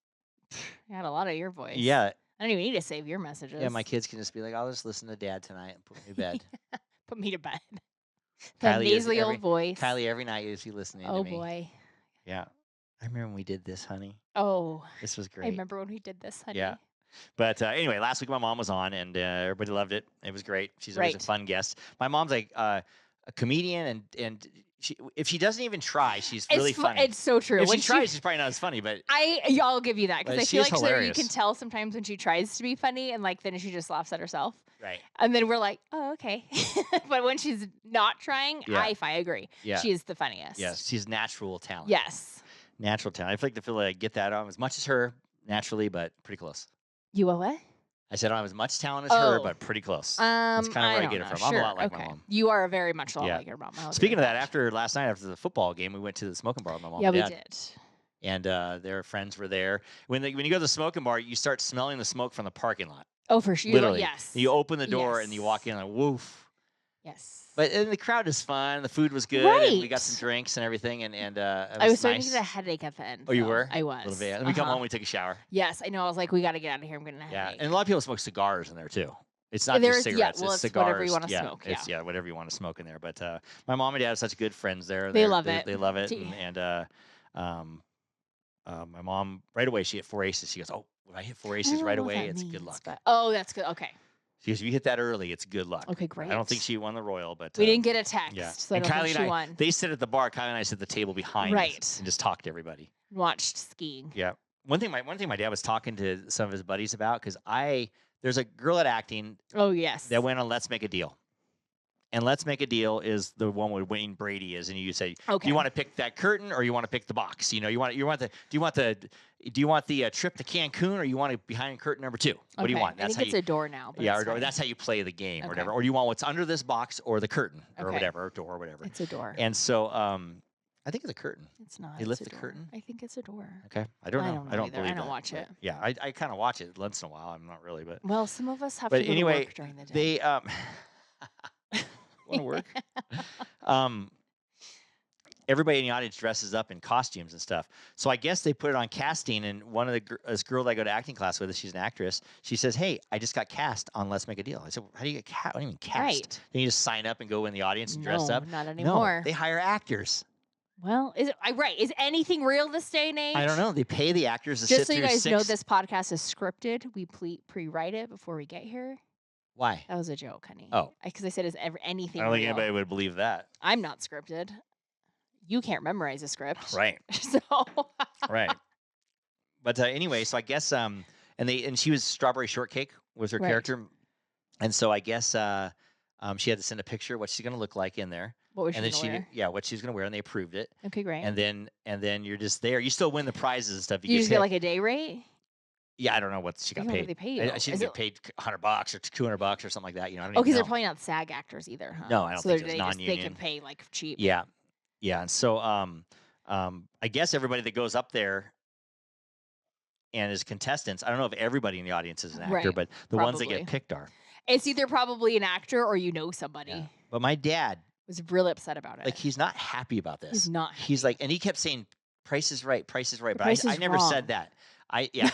I had a lot of your voice. yeah. I don't even need to save your messages. Yeah, my kids can just be like, I'll just listen to Dad tonight and put me to bed. Put me to bed. That Kylie is nasally old voice. Kylie, every night is she listening Oh to me. boy. Yeah. I remember when we did this, honey. Oh. This was great. I remember when we did this, honey. Yeah. But anyway, last week my mom was on, and everybody loved it. It was great. She's always a Right. fun guest. My mom's like a comedian, and if she doesn't even try, she's really funny. It's so true. If When she tries, she's probably not as funny. But I'll give you that because But I she feel is like so you hilarious. can tell sometimes when she tries to be funny and like then she just laughs at herself. right, And then we're like, oh, okay. But when she's not trying, Yeah. I agree. Yeah. She is the funniest. yes, she's natural talent. Yes. Natural talent. I feel like I get that on as much as her naturally, but pretty close. You a what? I said I don't have as much talent as her, Oh. but pretty close. That's kinda where I get it from. I'm a lot like my mom. You are very much a lot Yeah. like your mom. I'll Speaking agree of with that, after last night, after the football game, we went to the smoking bar with my mom yeah, and we dad. did. And their friends were there. When you go to the smoking bar, you start smelling the smoke from the parking lot. Oh, for sure. Literally. Yes. You open the door and you walk in like, woof. Yes. But and the crowd is fun. The food was good. And we got Right. some drinks and everything. And it I was starting nice. to get a headache at the end. Oh, you though. were? I was. A little bit. And we come Uh-huh. home, we took a shower. Yes, I know. I was like, we got to get out of here. I'm getting a Yeah. headache. And a lot of people smoke cigars in there too. It's not There's- just yeah, cigarettes. well, it's it's cigars. whatever you wanna yeah, smoke, It's, yeah. whatever you want to smoke in there. But my mom and dad are such good friends there. They love it. They love it. Gee. My mom, right away, she hit 4 aces. She goes, oh, when I hit 4 I aces don't right know what away, that it's good means, luck. but- oh, that's good. Okay. She goes, if you hit that early, it's good luck. Okay, great. I don't think she won the Royal, but We didn't get a text, yeah. so I And don't Kylie think she and I, won. they sit at the bar. Kylie and I sit at the table behind us Right. and just talk to everybody. Watched skiing. Yeah. One thing my dad was talking to some of his buddies about, because there's a girl at acting Oh, yes. that went on Let's Make a Deal. And Let's Make a Deal is the one where Wayne Brady is, and you say, Okay. do you want to pick that curtain or you want to pick the box? Do you want the trip to Cancun or you want it behind curtain number 2? What do you Okay. want? I think it's a door now. But yeah, it's or fine. that's how you play the game or Okay. whatever. Or do you want what's under this box or the curtain or Okay. whatever, or door or whatever. It's a door. And so I think it's a curtain. It's not. They it's lift a the door. curtain? I think it's a door. Okay. I don't know. I don't know I don't either. I believe don't that, watch but it. Yeah, I kind of watch it once in a while. I'm not really, but Well, some of us have but to go anyway, to work during the day. they want to work. Everybody in the audience dresses up in costumes and stuff. So I guess they put it on casting, and one of this girl that I go to acting class with, she's an actress. She says, "Hey, I just got cast on Let's Make a Deal." I said, "How do you get cast? What do you mean cast? Right. Then you just sign up and go in the audience and dress No, up?" not No, anymore. they hire actors. Well, is it right? Is anything real this day and age? I don't know. They pay the actors to Just sit so you through guys 6. know, this podcast is scripted. We pre-write it before we get here. Why? That was a joke, honey. Oh. Because I said, is anything I don't think real? anybody would believe that. I'm not scripted. You can't memorize a script. Right. So Right. But anyway, so I guess and she was Strawberry Shortcake was her Right. character, and so I guess she had to send a picture of what she's going to look like in there, what was she and then gonna wear? what she's going to wear, and they approved it, Okay, great. and then you're just there. You still win the prizes and stuff. you just get picked. like a day rate? Yeah, I don't know what she got What do paid. they pay you? She Is didn't get it- paid $100 or $200 or something like that. You know, I don't Oh, even because they're know. probably not SAG actors either, huh? No, I don't so think they're- so. It's they just they non-union. can pay like cheap. Yeah, yeah, and so I guess everybody that goes up there and as contestants, I don't know if everybody in the audience is an actor, Right, but the ones that probably. get picked are. It's either probably an actor or somebody. Yeah. But my dad Was really upset about it. like he's not happy about this. He's not He's like, and he kept saying, "Price is right, Price is right." The But Price I is never wrong. said that. I No,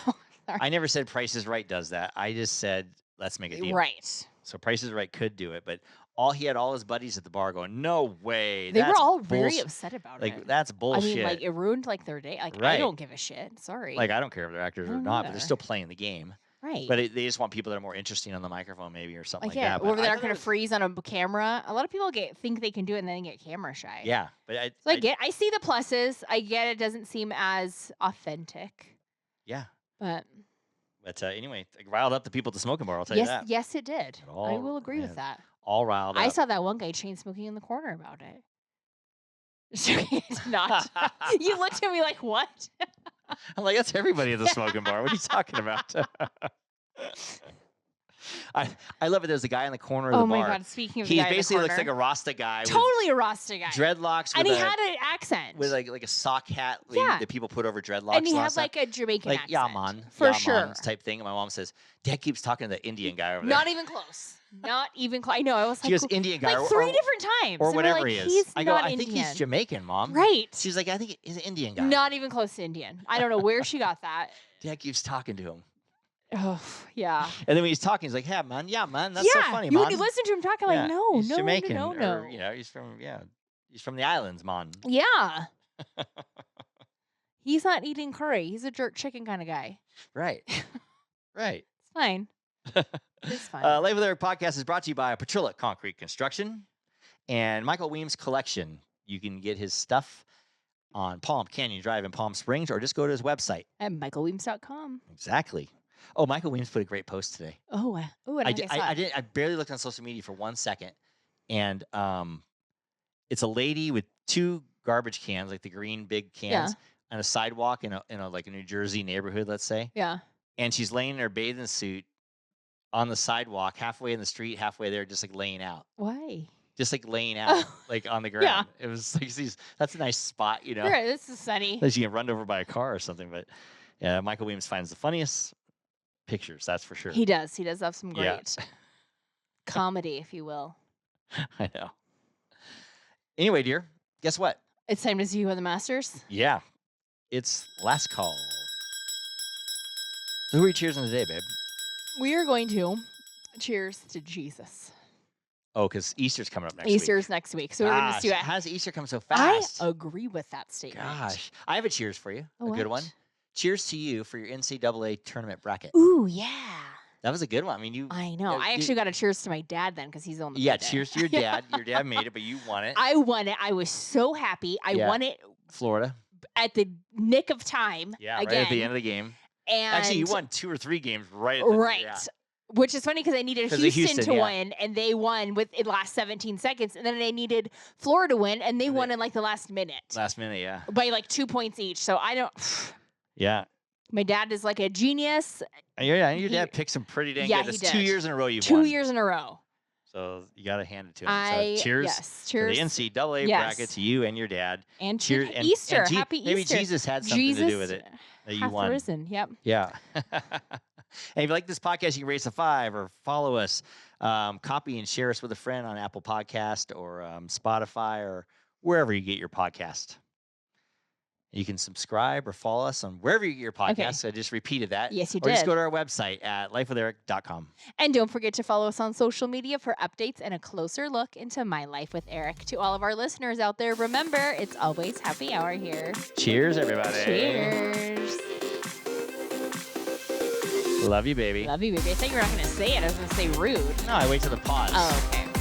I never said Price is Right does that. I just said let's make a deal. right. So Price is Right could do it, but he had all his buddies at the bar going, "No way." They were that's all very bullshit." upset about Like it. that's I bullshit. mean, like it ruined like their day. Like I Right. don't give a shit. Sorry. Like I don't care if they're actors I or don't not, but they're either. still playing the game. right. But they just want people that are more interesting on the microphone, maybe, or something like like yeah, that. or But they I aren't thought going it to was- freeze on a camera. A lot of people think they can do it and then get camera shy. Yeah, but So I see the pluses. I get it doesn't seem as authentic, yeah. but But anyway, it riled up the people at the smoking bar. I'll tell you that. yes, it did. It I all- will agree yeah. with that. All riled up. I saw that one guy chain smoking in the corner about it. It's not. You looked at me like, what? I'm like, that's everybody at the smoking bar. What are you talking about? I love it. There's a guy in the corner of Oh the my bar. God! Speaking of the He guy in the basically looks like corner. a Rasta guy Totally a Rasta guy. with dreadlocks And with he a, had an accent. with like a sock hat Yeah. that people put over dreadlocks. and he had last time. like a Jamaican like accent. yeah man For yeah, sure. man type thing. And my mom says, Dad keeps talking to the Indian guy over there. Not even close. Not even close. I know. I was She like, goes, Indian guy like or, three or, different times. or And we're whatever like, he is. He's I go, not I think Indian. he's Jamaican, Mom. Right. She's like, I think he's an Indian guy. Not even close to Indian. I don't know where she got that. Dad keeps talking to him. Oh, yeah. And then when he's talking, he's like, yeah, man, that's so funny, you man. would listen to him talking Yeah, like, no, he's no, Jamaican, no, or, no. you know, he's from the islands, man. Yeah. He's not eating curry. He's a jerk chicken kind of guy. Right. Right. It's fine. It's fine. Life with Eric podcast is brought to you by Petrilla Concrete Construction and Michael Weems Collection. You can get his stuff on Palm Canyon Drive in Palm Springs, or just go to his website. At michaelweems.com. Exactly. Oh, Michael Weems put a great post today. Oh, I don't think I saw it. I barely looked on social media for 1 second, and it's a lady with 2 garbage cans, like the green big cans, on a sidewalk in a like a New Jersey neighborhood, let's say. Yeah. And she's laying in her bathing suit on the sidewalk, halfway in the street, halfway there, just like laying out. Why? Just like laying out, like on the ground. Yeah. It was like that's a nice spot, you know. Right, this is sunny. That you get run over by a car or something. But yeah, Michael Weems finds the funniest pictures, that's for sure. He does. He does have some Yeah. great comedy, if you will. I know. Anyway, dear, guess what? It's time to see you on the Masters. Yeah, it's last call. So who are you cheersing today, babe? We are going to cheers to Jesus. Oh, because Easter's coming up next week. Easter's next week. So we're going to just do it. How does Easter come so I fast? agree with that statement. Gosh, I have a cheers for you. Oh, a good one. what? Cheers to you for your NCAA tournament bracket. Ooh, yeah. That was a good one. I mean, you. I know. I actually got a cheers to my dad then because he's on the Yeah, birthday. cheers to your dad. Your dad made it, but you won it. I won it. I was so happy. I Yeah. won it Florida. at the nick of time. Yeah, again. right at the end of the game. And Actually, you won 2 or 3 games right at the right. Yeah. Which is funny because I needed 'Cause of Houston, Houston, to yeah. win, and they won in the last 17 seconds. And then I needed Florida to win, and they And won they- in like the last minute Last minute, yeah. by like 2 points each. So I don't. Yeah. My dad is like a genius. And your He- dad picked some pretty dang Yeah, good. he That's 2 did. years in a row you've 2 won. years in a row. So you got to hand it to him. So cheers Yes. to Cheers. the NCAA Yes. bracket to you and your dad. And Cheers. to Easter. Happy Easter. Maybe Jesus had something to do with it that you hath won. risen. Yep. Yeah. And if you like this podcast, you can rate us a 5 or follow us. Copy and share us with a friend on Apple Podcast or Spotify or wherever you get your podcast. You can subscribe or follow us on wherever you get your podcast. Okay. I just repeated that. Yes, you Or just did. go to our website at lifewitheric.com. And don't forget to follow us on social media for updates and a closer look into My Life with Eric. To all of our listeners out there, remember, it's always happy hour here. Cheers, everybody. Cheers. Love you, baby. Love you, baby. I thought you were not going to say it. I was going to say rude. No, I wait till the pause. Oh, okay.